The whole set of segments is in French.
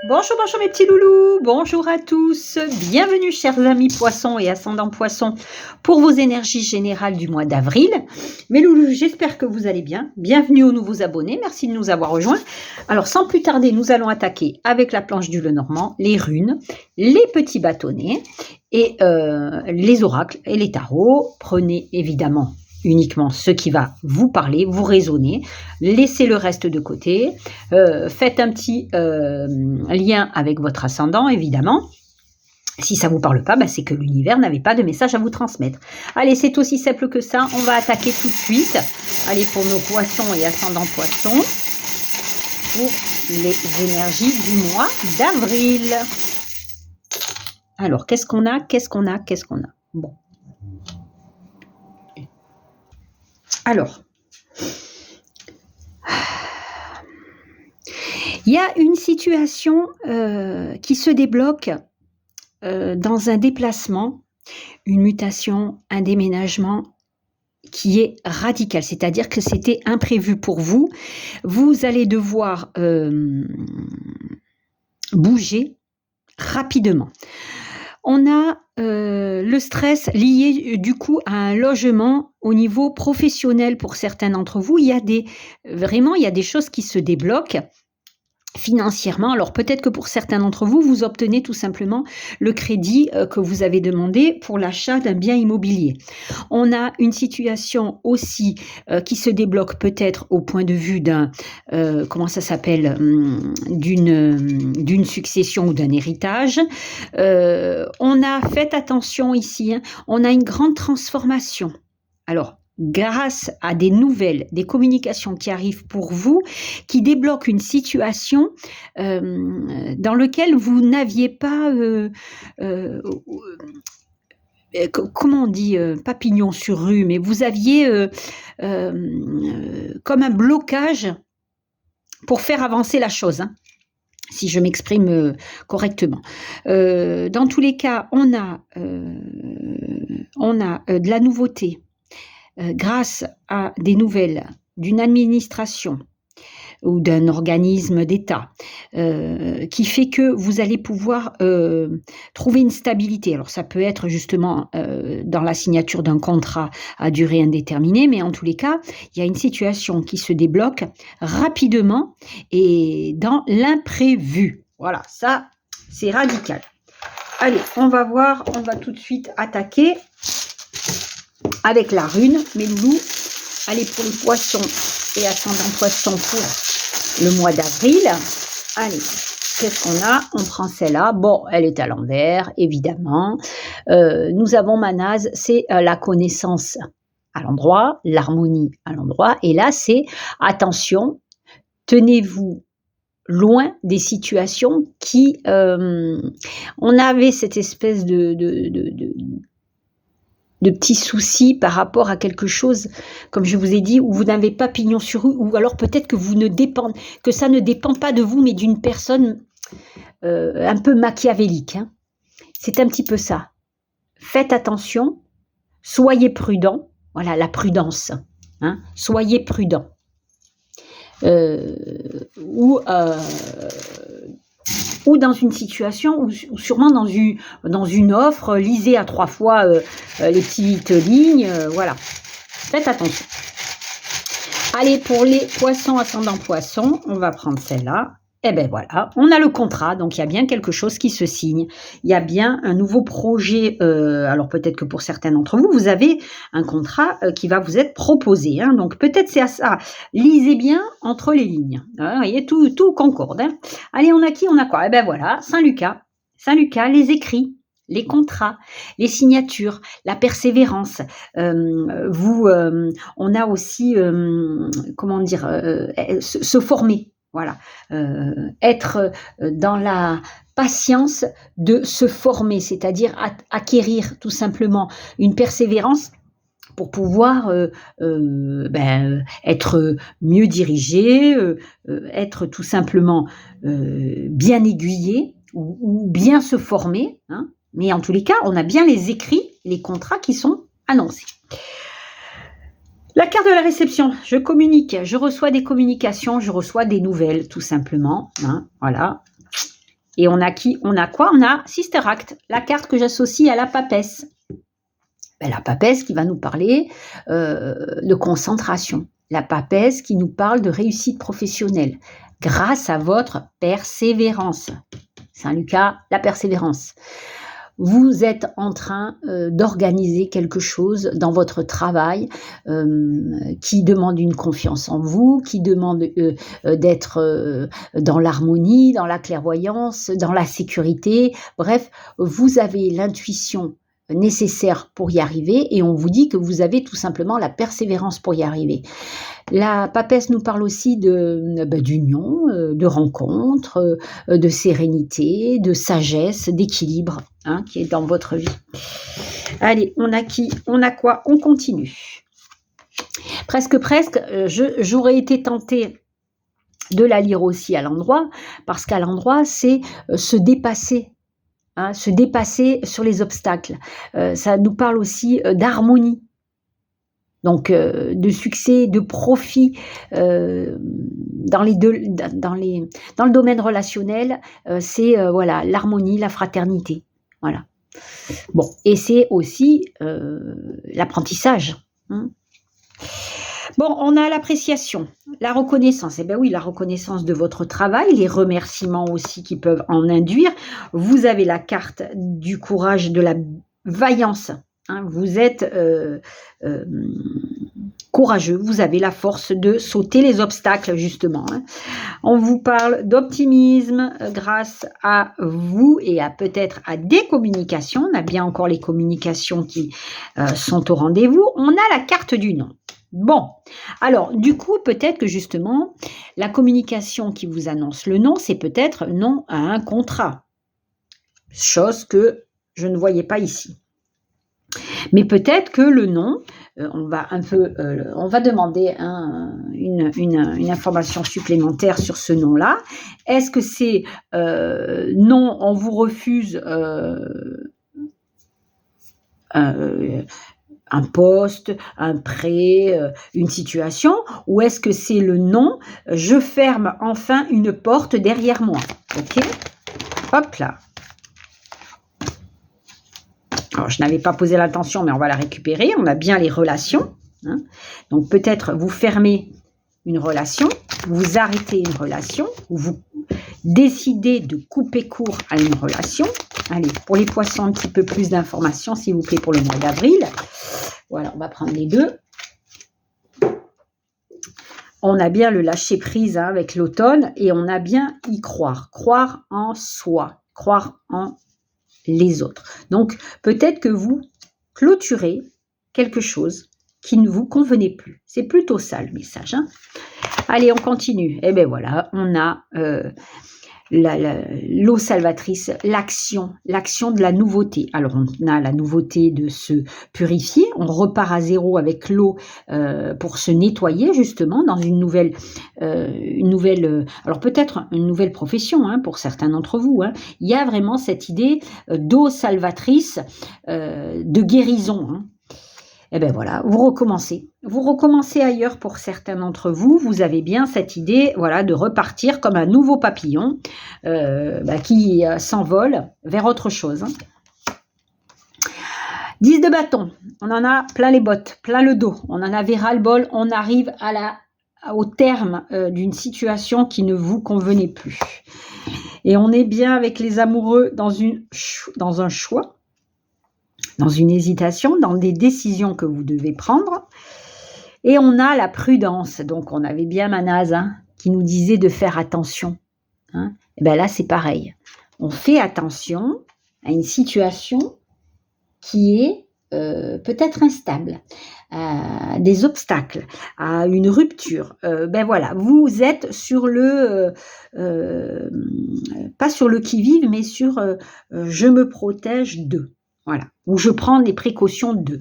Bonjour, bonjour mes petits loulous, bonjour à tous, bienvenue chers amis poissons et ascendants poissons pour vos énergies générales du mois d'avril. Mes loulous, j'espère que vous allez bien, bienvenue aux nouveaux abonnés, merci de nous avoir rejoints. Alors sans plus tarder, nous allons attaquer avec la planche du Lenormand, les runes, les petits bâtonnets et les oracles et les tarots. Prenez évidemment uniquement ce qui va vous parler, vous raisonner, laissez le reste de côté, faites un petit lien avec votre ascendant évidemment. Si ça ne vous parle pas, c'est que l'univers n'avait pas de message à vous transmettre. Allez, c'est aussi simple que ça, on va attaquer tout de suite. Allez, pour nos poissons et ascendants poissons, pour les énergies du mois d'avril. Alors, qu'est-ce qu'on a? Bon. Alors, il y a une situation qui se débloque dans un déplacement, une mutation, un déménagement qui est radical, c'est-à-dire que c'était imprévu pour vous. Vous allez devoir bouger rapidement. On a le stress lié du coup à un logement au niveau professionnel pour certains d'entre vous. Il y a des choses qui se débloquent financièrement. Alors peut-être que pour certains d'entre vous, vous obtenez tout simplement le crédit que vous avez demandé pour l'achat d'un bien immobilier. On a une situation aussi qui se débloque peut-être au point de vue d'une succession ou d'un héritage. On a fait attention ici, on a une grande transformation. Alors, grâce à des nouvelles, des communications qui arrivent pour vous, qui débloquent une situation dans laquelle vous n'aviez pas, comment on dit, pas pignon sur rue, mais vous aviez comme un blocage pour faire avancer la chose, si je m'exprime correctement. Dans tous les cas, on a de la nouveauté. Grâce à des nouvelles d'une administration ou d'un organisme d'État qui fait que vous allez pouvoir trouver une stabilité. Alors ça peut être justement dans la signature d'un contrat à durée indéterminée, mais en tous les cas, il y a une situation qui se débloque rapidement et dans l'imprévu. Voilà, ça c'est radical. Allez, on va voir, on va tout de suite attaquer avec la rune, mes loulous. Allez, pour les poissons et ascendants poissons pour le mois d'avril. Allez, qu'est-ce qu'on a? On prend celle-là. Bon, elle est à l'envers, évidemment. Nous avons Manaz, c'est la connaissance à l'endroit, l'harmonie à l'endroit. Et là, c'est attention, tenez-vous loin des situations qui... on avait cette espèce de petits soucis par rapport à quelque chose, comme je vous ai dit, où vous n'avez pas pignon sur rue, ou alors peut-être que ça ne dépend pas de vous, mais d'une personne un peu machiavélique. C'est un petit peu ça. Faites attention, soyez prudent. Voilà, la prudence. Soyez prudent. Ou dans une situation, ou sûrement dans une offre, lisez à 3 fois les petites lignes, voilà. Faites attention. Allez, pour les poissons ascendant poissons, on va prendre celle-là. Et bien voilà, on a le contrat, donc il y a bien quelque chose qui se signe. Il y a bien un nouveau projet, alors peut-être que pour certains d'entre vous, vous avez un contrat qui va vous être proposé. Donc peut-être c'est à ça. Lisez bien entre les lignes. Vous voyez, tout concorde. Allez, on a qui? On a quoi? Et ben voilà, Saint-Lucas. Saint-Lucas, les écrits, les contrats, les signatures, la persévérance. On a aussi, se former. Voilà, être dans la patience de se former, c'est-à-dire acquérir tout simplement une persévérance pour pouvoir être mieux dirigé, être tout simplement bien aiguillé ou bien se former. Mais en tous les cas, on a bien les écrits, les contrats qui sont annoncés. La carte de la réception, je communique, je reçois des communications, je reçois des nouvelles, tout simplement. Voilà. Et on a qui? On a quoi? On a Sister Act, la carte que j'associe à la papesse. Ben, la papesse qui va nous parler de concentration. La papesse qui nous parle de réussite professionnelle grâce à votre persévérance. Saint Lucas, la persévérance. Vous êtes en train d'organiser quelque chose dans votre travail qui demande une confiance en vous, qui demande d'être dans l'harmonie, dans la clairvoyance, dans la sécurité. Bref, vous avez l'intuition nécessaire pour y arriver et on vous dit que vous avez tout simplement la persévérance pour y arriver. La papesse nous parle aussi d'union, de rencontre, de sérénité, de sagesse, d'équilibre qui est dans votre vie. Allez, on a qui? On a quoi? On continue. Presque, j'aurais été tentée de la lire aussi à l'endroit, parce qu'à l'endroit, c'est se dépasser. Se dépasser sur les obstacles. Ça nous parle aussi d'harmonie. Donc, de succès, de profit dans le domaine relationnel, c'est voilà, l'harmonie, la fraternité. Voilà. Bon, et c'est aussi l'apprentissage. Bon, on a l'appréciation, la reconnaissance. Eh bien oui, la reconnaissance de votre travail, les remerciements aussi qui peuvent en induire. Vous avez la carte du courage, de la vaillance. Vous êtes courageux, vous avez la force de sauter les obstacles, justement. On vous parle d'optimisme grâce à vous et à peut-être à des communications. On a bien encore les communications qui sont au rendez-vous. On a la carte du non. Bon, alors du coup, peut-être que justement, la communication qui vous annonce le non, c'est peut-être non à un contrat. Chose que je ne voyais pas ici. Mais peut-être que le non, on va demander une information supplémentaire sur ce non-là. Est-ce que c'est non, on vous refuse un poste, un prêt, une situation, ou est-ce que c'est le non, je ferme enfin une porte derrière moi. Ok? Hop là. Alors, je n'avais pas posé l'intention, mais on va la récupérer. On a bien les relations. Donc, peut-être vous fermez une relation, vous arrêtez une relation, ou vous décidez de couper court à une relation. Allez, pour les poissons, un petit peu plus d'informations, s'il vous plaît, pour le mois d'avril. Voilà, on va prendre les deux. On a bien le lâcher-prise avec l'automne et on a bien y croire. Croire en soi, croire en les autres. Donc, peut-être que vous clôturez quelque chose qui ne vous convenait plus. C'est plutôt ça le message. Allez, on continue. Eh bien voilà, on a l'eau salvatrice, l'action de la nouveauté. Alors, on a la nouveauté de se purifier. On repart à zéro avec l'eau pour se nettoyer, justement, dans une nouvelle alors peut-être une nouvelle profession pour certains d'entre vous. Il y a vraiment cette idée d'eau salvatrice, de guérison. Eh bien voilà, vous recommencez. Vous recommencez ailleurs pour certains d'entre vous. Vous avez bien cette idée voilà, de repartir comme un nouveau papillon qui s'envole vers autre chose. 10 de bâton, on en a plein les bottes, plein le dos. On en avait ras-le-bol, on arrive au terme d'une situation qui ne vous convenait plus. Et on est bien avec les amoureux dans un choix, dans une hésitation, dans des décisions que vous devez prendre. Et on a la prudence. Donc, on avait bien Manaz qui nous disait de faire attention. Et bien là, c'est pareil. On fait attention à une situation qui est peut-être instable, à des obstacles, à une rupture. Ben voilà, vous êtes sur pas sur le qui-vive, mais sur je me protège de. Voilà, ou je prends les précautions de.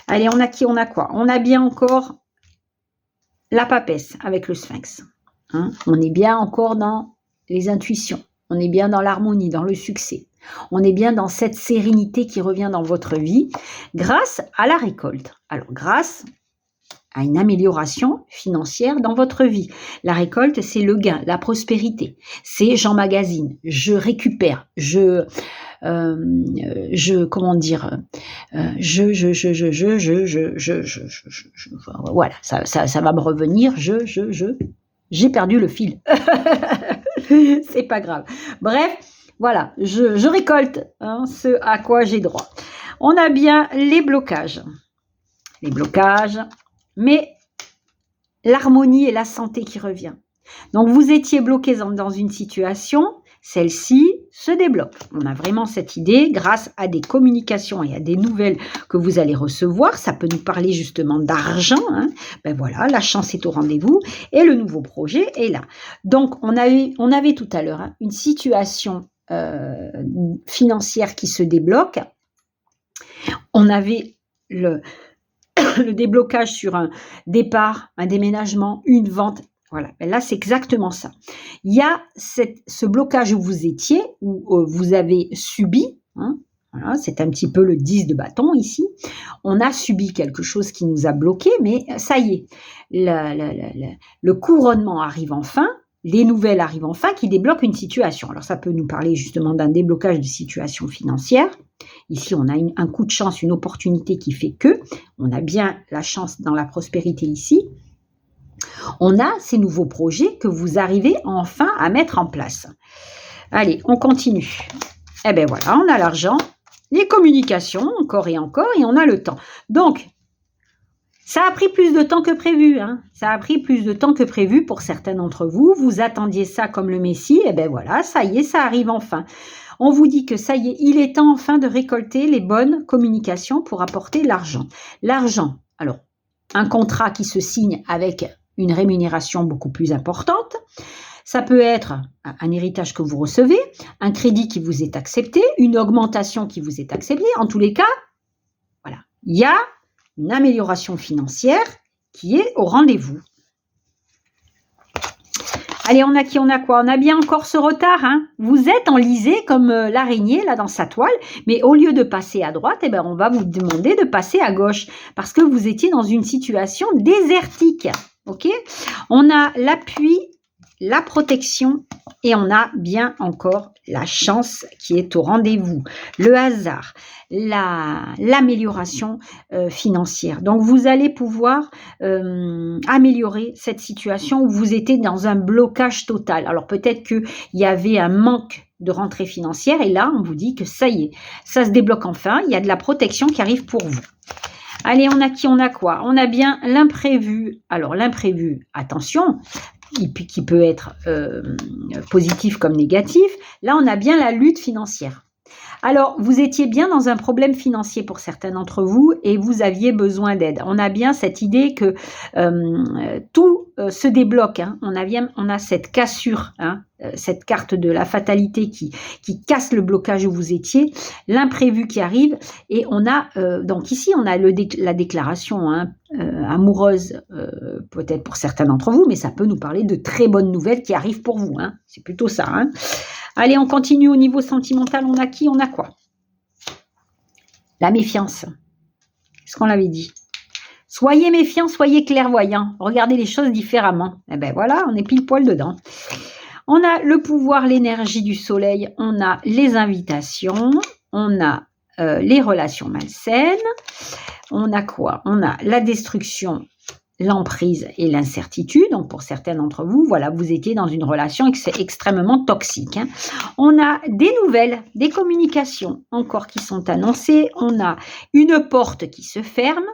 Allez, on a qui? On a quoi? On a bien encore la papesse avec le sphinx. On est bien encore dans les intuitions. On est bien dans l'harmonie, dans le succès. On est bien dans cette sérénité qui revient dans votre vie grâce à la récolte. Alors, grâce à une amélioration financière dans votre vie. La récolte, c'est le gain, la prospérité. C'est j'emmagasine, je récupère, voilà, ça va me revenir, j'ai perdu le fil. C'est pas grave. Bref, voilà, je récolte ce à quoi j'ai droit. On a bien les blocages, mais l'harmonie et la santé qui revient. Donc, vous étiez bloqué dans une situation, celle-ci se débloque. On a vraiment cette idée grâce à des communications et à des nouvelles que vous allez recevoir. Ça peut nous parler justement d'argent. Ben voilà, la chance est au rendez-vous et le nouveau projet est là. Donc, on avait tout à l'heure une situation financière qui se débloque. On avait le déblocage sur un départ, un déménagement, une vente. Voilà, et là c'est exactement ça. Il y a ce blocage où vous étiez, où vous avez subi, voilà, c'est un petit peu le 10 de bâton ici. On a subi quelque chose qui nous a bloqué, mais ça y est, le couronnement arrive enfin, les nouvelles arrivent enfin qui débloquent une situation. Alors ça peut nous parler justement d'un déblocage de situation financière. Ici, on a un coup de chance, une opportunité qui fait que, on a bien la chance dans la prospérité ici. On a ces nouveaux projets que vous arrivez enfin à mettre en place. Allez, on continue. Eh bien voilà, on a l'argent, les communications, encore et encore, et on a le temps. Donc, ça a pris plus de temps que prévu. Ça a pris plus de temps que prévu pour certains d'entre vous. Vous attendiez ça comme le Messie. Eh bien voilà, ça y est, ça arrive enfin. On vous dit que ça y est, il est temps enfin de récolter les bonnes communications pour apporter l'argent. L'argent, alors, un contrat qui se signe avec une rémunération beaucoup plus importante. Ça peut être un héritage que vous recevez, un crédit qui vous est accepté, une augmentation qui vous est acceptée. En tous les cas, voilà, il y a une amélioration financière qui est au rendez-vous. Allez, on a quoi? On a bien encore ce retard. Vous êtes enlisé comme l'araignée là dans sa toile, mais au lieu de passer à droite, eh ben, on va vous demander de passer à gauche parce que vous étiez dans une situation désertique. Ok? On a l'appui, la protection et on a bien encore la chance qui est au rendez-vous, le hasard, l'amélioration financière. Donc, vous allez pouvoir améliorer cette situation où vous étiez dans un blocage total. Alors, peut-être qu'il y avait un manque de rentrée financière et là, on vous dit que ça y est, ça se débloque enfin, il y a de la protection qui arrive pour vous. Allez, on a quoi? On a bien l'imprévu. Alors, l'imprévu, attention, qui peut être positif comme négatif. Là, on a bien la lutte financière. Alors, vous étiez bien dans un problème financier pour certains d'entre vous et vous aviez besoin d'aide. On a bien cette idée que tout se débloque. On a cette cassure, cette carte de la fatalité qui casse le blocage où vous étiez, l'imprévu qui arrive. Et on a, donc ici, on a la déclaration amoureuse, peut-être pour certains d'entre vous, mais ça peut nous parler de très bonnes nouvelles qui arrivent pour vous. C'est plutôt ça. Allez, on continue au niveau sentimental. On a qui? On a quoi? La méfiance. Qu'est-ce qu'on l'avait dit? Soyez méfiants, soyez clairvoyants. Regardez les choses différemment. Eh bien voilà, on est pile poil dedans. On a le pouvoir, l'énergie du soleil. On a les invitations. On a les relations malsaines. On a quoi? On a la destruction, l'emprise et l'incertitude. Donc, pour certains d'entre vous, voilà, vous étiez dans une relation extrêmement toxique. On a des nouvelles, des communications encore qui sont annoncées. On a une porte qui se ferme.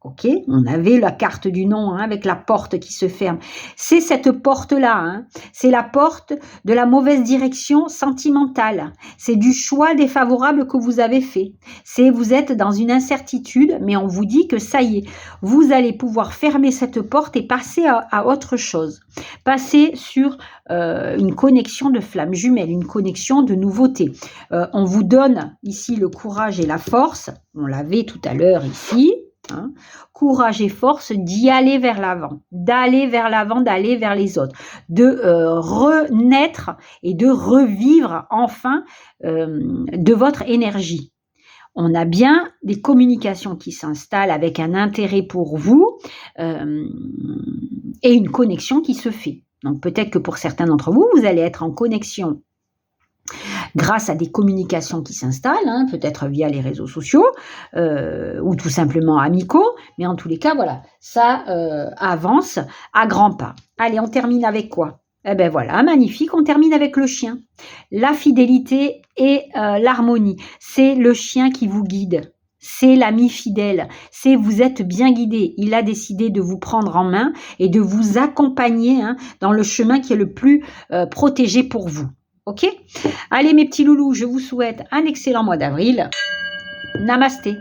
Ok, on avait la carte du non avec la porte qui se ferme. C'est cette porte-là, c'est la porte de la mauvaise direction sentimentale. C'est du choix défavorable que vous avez fait. Vous êtes dans une incertitude, mais on vous dit que ça y est, vous allez pouvoir fermer cette porte et passer à autre chose. Passer sur une connexion de flammes jumelles, une connexion de nouveautés. On vous donne ici le courage et la force. On l'avait tout à l'heure ici. Courage et force d'y aller vers l'avant, d'aller vers les autres, de renaître et de revivre enfin de votre énergie. on a bien des communications qui s'installent avec un intérêt pour vous et une connexion qui se fait. Donc peut-être que pour certains d'entre vous, vous allez être en connexion grâce à des communications qui s'installent, hein, peut-être via les réseaux sociaux ou tout simplement amicaux, mais en tous les cas, voilà, ça avance à grands pas. Allez, on termine avec quoi? Eh bien voilà, magnifique, on termine avec le chien. La fidélité et l'harmonie, c'est le chien qui vous guide. C'est l'ami fidèle, c'est vous êtes bien guidé. Il a décidé de vous prendre en main et de vous accompagner hein, dans le chemin qui est le plus protégé pour vous. Ok? Allez mes petits loulous, je vous souhaite un excellent mois d'avril. Namasté.